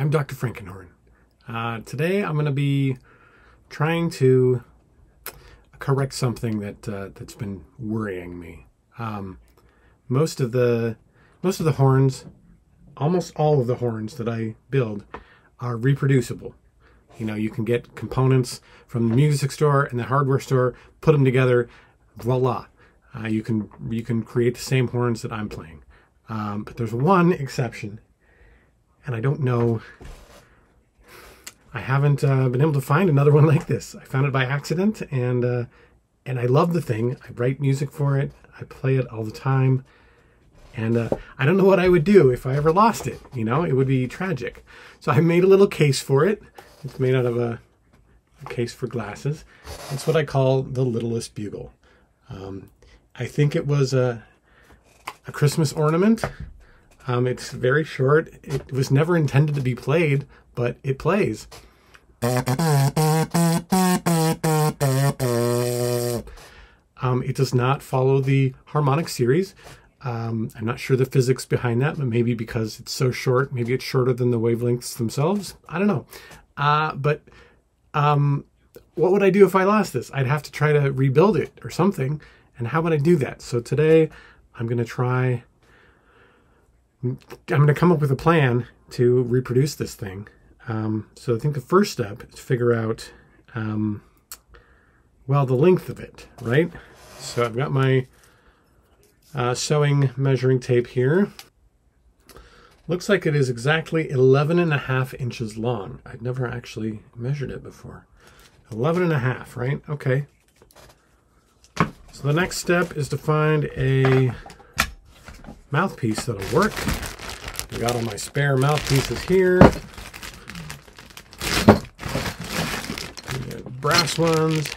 I'm Dr. Frankenhorn. Today I'm going to be trying to correct something that's been worrying me. Most of the horns, almost all of the horns that I build are reproducible. You know, you can get components from the music store and the hardware store, put them together, voila. You can create the same horns that I'm playing. But there's one exception, and I don't know. I haven't been able to find another one like this. I found it by accident, and I love the thing. I write music for it. I play it all the time, and I don't know what I would do if I ever lost it. You know, it would be tragic. So I made a little case for it. It's made out of a case for glasses. It's what I call the Littlest Bugle. I think it was a Christmas ornament. It's very short. It was never intended to be played, but it plays. It does not follow the harmonic series. I'm not sure the physics behind that, but maybe because it's so short, maybe it's shorter than the wavelengths themselves. I don't know. What would I do if I lost this? I'd have to try to rebuild it or something. And how would I do that? So today I'm going to come up with a plan to reproduce this thing. So I think the first step is to figure out, well, the length of it, right? So I've got my sewing measuring tape here. Looks like it is exactly 11.5 inches long. I've never actually measured it before. 11.5, right? Okay. So the next step is to find a mouthpiece that'll work. I got all my spare mouthpieces here. Brass ones.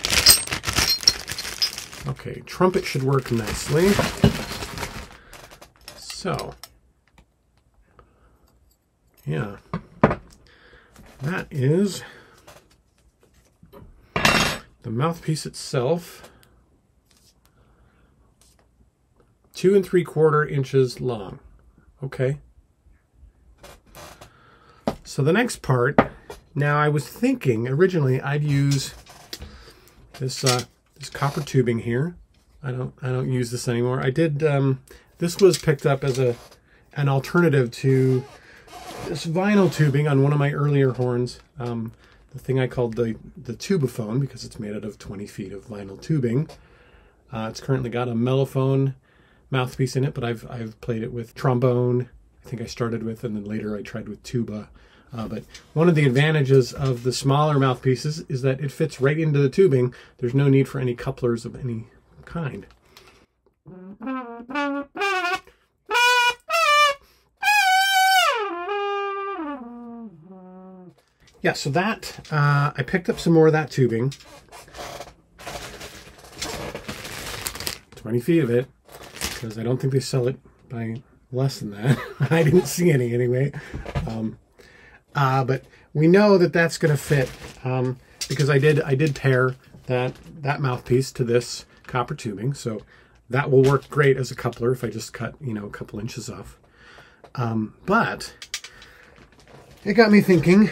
Okay, trumpet should work nicely. So, yeah, that is the mouthpiece itself. 2 3/4 inches long. Okay. So the next part, now I was thinking originally I'd use this copper tubing here. I don't use this anymore. I did. This was picked up as an alternative to this vinyl tubing on one of my earlier horns. The thing I called the tubophone, because it's made out of 20 feet of vinyl tubing. It's currently got a mellophone mouthpiece in it, but I've played it with trombone. I think I started with, and then later I tried with tuba. But one of the advantages of the smaller mouthpieces is that it fits right into the tubing. There's no need for any couplers of any kind. Yeah, so that, I picked up some more of that tubing. 20 feet of it, because I don't think they sell it by less than that. I didn't see any anyway. But we know that that's going to fit, because I did pair that mouthpiece to this copper tubing, so that will work great as a coupler if I just cut, you know, a couple inches off. But it got me thinking,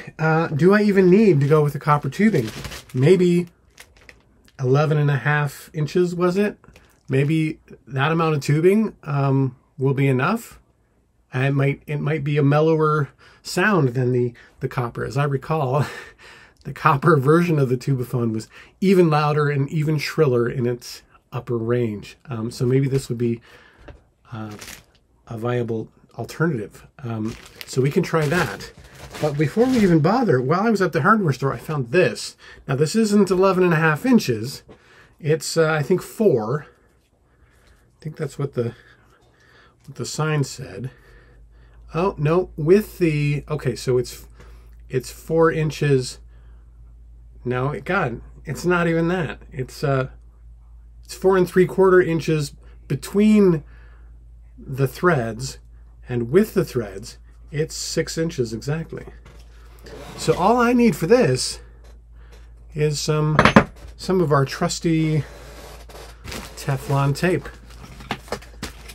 do I even need to go with the copper tubing? Maybe 11.5 inches, was it? Maybe that amount of tubing will be enough. It might be a mellower sound than the copper. As I recall, the copper version of the tubophone was even louder and even shriller in its upper range. So maybe this would be a viable alternative. So we can try that. But before we even bother, while I was at the hardware store, I found this. Now this isn't 11.5 inches. It's I think 4. I think that's what the sign said. Oh no, with the, okay, so it's 4 inches. No, God, it's not even that. It's 4 3/4 inches between the threads, and with the threads, it's 6 inches exactly. So all I need for this is some of our trusty Teflon tape.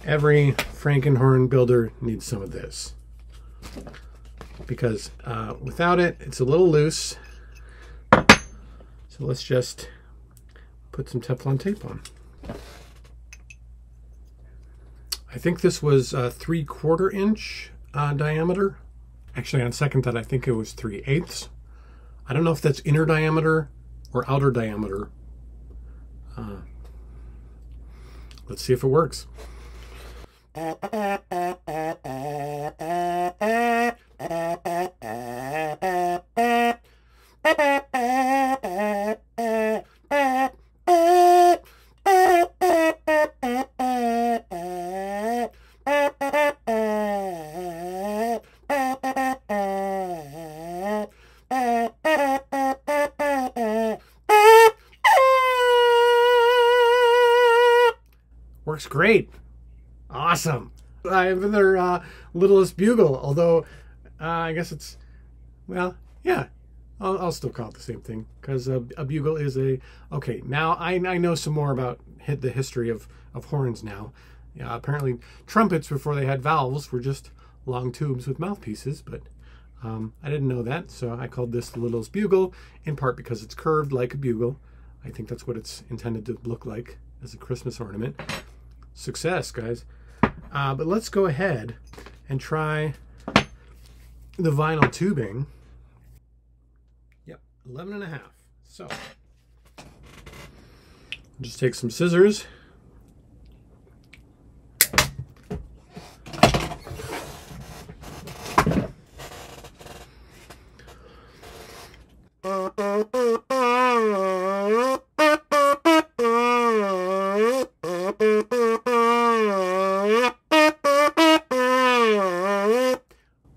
Every Frankenhorn builder needs some of this. because without it, it's a little loose. So let's just put some Teflon tape on. I think this was 3/4 inch diameter. Actually, on second thought, I think it was 3/8. I don't know if that's inner diameter or outer diameter. Let's see if it works. Works great. Awesome. I have another Littlest Bugle, although I guess it's, well, yeah, I'll still call it the same thing, because a bugle is a, okay, now I know some more about the history of horns now. Yeah, apparently trumpets, before they had valves, were just long tubes with mouthpieces, but I didn't know that, so I called this the Littlest Bugle, in part because it's curved like a bugle. I think that's what it's intended to look like as a Christmas ornament. Success, guys. But let's go ahead and try the vinyl tubing. Yep, 11.5. So, just take some scissors.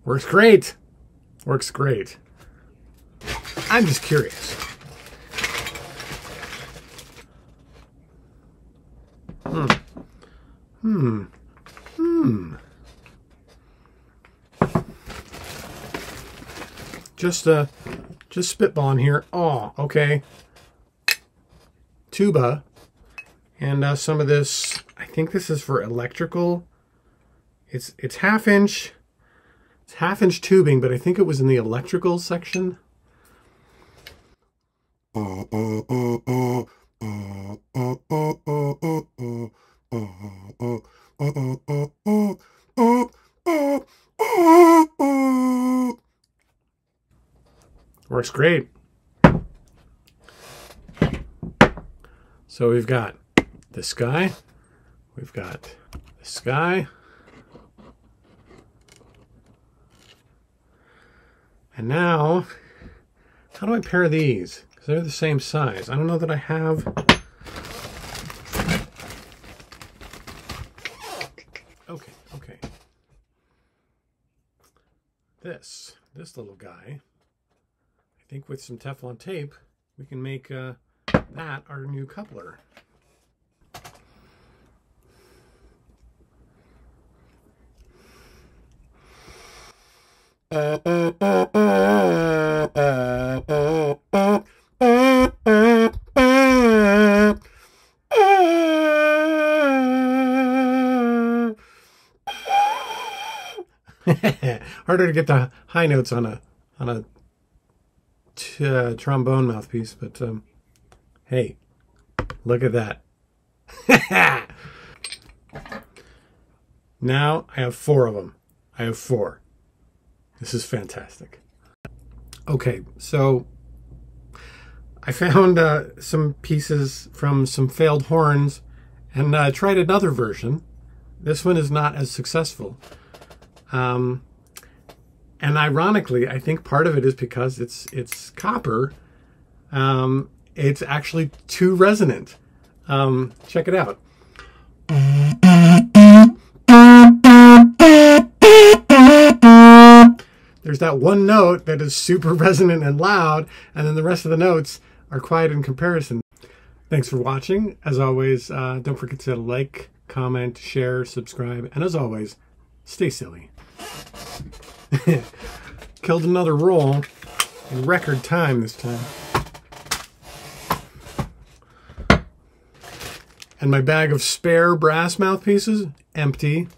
Works great. Works great. I'm just curious. Just spitballing here. Oh, okay. Tuba. And some of this, I think this is for electrical. It's half-inch. It's half-inch tubing, but I think it was in the electrical section. Works great. So we've got this guy. We've got this guy. And now, how do I pair these? Because they're the same size. I don't know that I have. Okay. This little guy, I think with some Teflon tape, we can make that our new coupler. Harder to get the high notes on a trombone mouthpiece, but hey, look at that. Now I have 4 of them. I have 4. This is fantastic. Okay, so I found some pieces from some failed horns and tried another version. This one is not as successful. And ironically, I think part of it is because it's copper. It's actually too resonant. Check it out. There's that one note that is super resonant and loud, and then the rest of the notes are quiet in comparison. Thanks for watching. As always, don't forget to like, comment, share, subscribe, and as always, stay silly. Killed another roll in record time this time. And my bag of spare brass mouthpieces, empty.